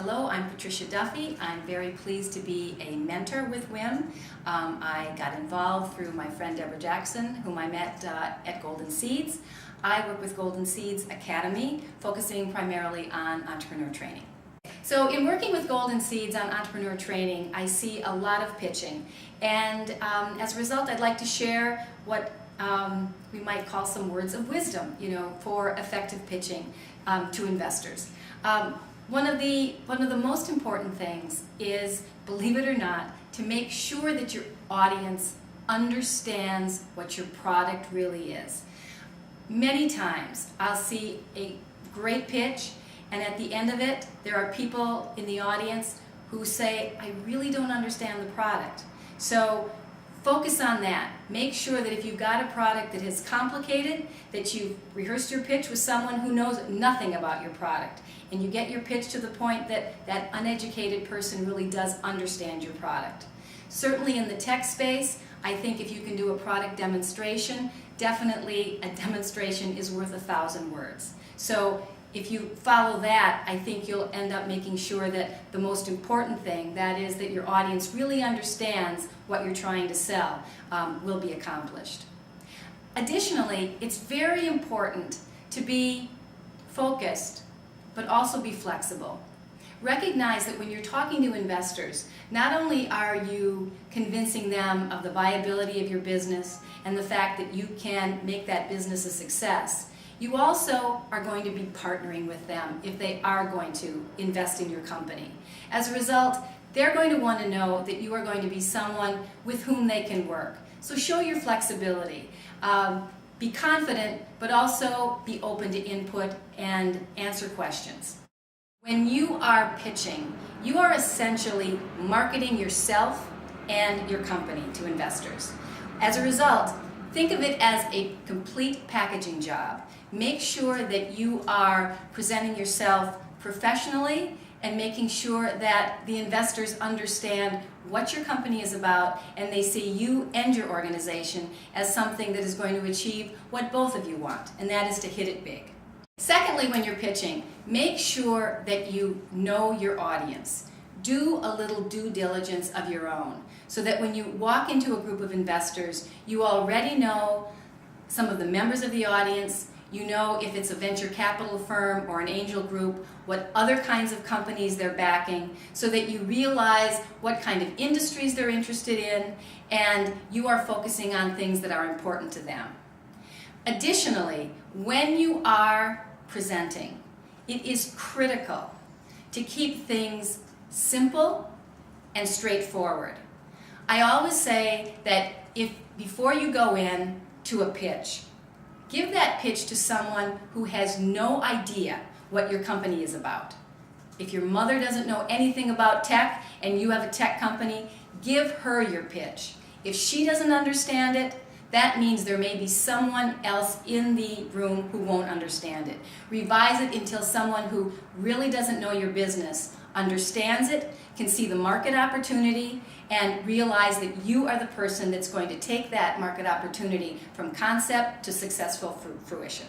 Hello, I'm Patricia Duffy. I'm very pleased to be a mentor with WIM. I got involved through my friend Deborah Jackson, whom I met at Golden Seeds. I work with Golden Seeds Academy, focusing primarily on entrepreneur training. So in working with Golden Seeds on entrepreneur training, I see a lot of pitching. And as a result, I'd like to share what we might call some words of wisdom, for effective pitching to investors. One of the most important things is, believe it or not, to make sure that your audience understands what your product really is. Many times I'll see a great pitch, and at the end of it there are people in the audience who say, I really don't understand the product. So focus on that. Make sure that if you've got a product that is complicated, that you've rehearsed your pitch with someone who knows nothing about your product, and you get your pitch to the point that that uneducated person really does understand your product. Certainly in the tech space, I think if you can do a product demonstration, definitely a demonstration is worth 1,000 words. So if you follow that, I think you'll end up making sure that the most important thing, that is that your audience really understands what you're trying to sell, will be accomplished. Additionally, it's very important to be focused, but also be flexible. Recognize that when you're talking to investors, not only are you convincing them of the viability of your business and the fact that you can make that business a success, you also are going to be partnering with them if they are going to invest in your company. As a result, they're going to want to know that you are going to be someone with whom they can work. So show your flexibility. Be confident, but also be open to input and answer questions. When you are pitching, you are essentially marketing yourself and your company to investors. As a result, think of it as a complete packaging job. Make sure that you are presenting yourself professionally and making sure that the investors understand what your company is about and they see you and your organization as something that is going to achieve what both of you want, and that is to hit it big. Secondly, when you're pitching, make sure that you know your audience. Do a little due diligence of your own so that when you walk into a group of investors, you already know some of the members of the audience. You know if it's a venture capital firm or an angel group, what other kinds of companies they're backing, so that you realize what kind of industries they're interested in, and you are focusing on things that are important to them. Additionally, when you are presenting, it is critical to keep things simple and straightforward. I always say that before you go in to a pitch, give that pitch to someone who has no idea what your company is about. If your mother doesn't know anything about tech and you have a tech company, give her your pitch. If she doesn't understand it, that means there may be someone else in the room who won't understand it. Revise it until someone who really doesn't know your business understands it, can see the market opportunity, and realize that you are the person that's going to take that market opportunity from concept to successful fruition.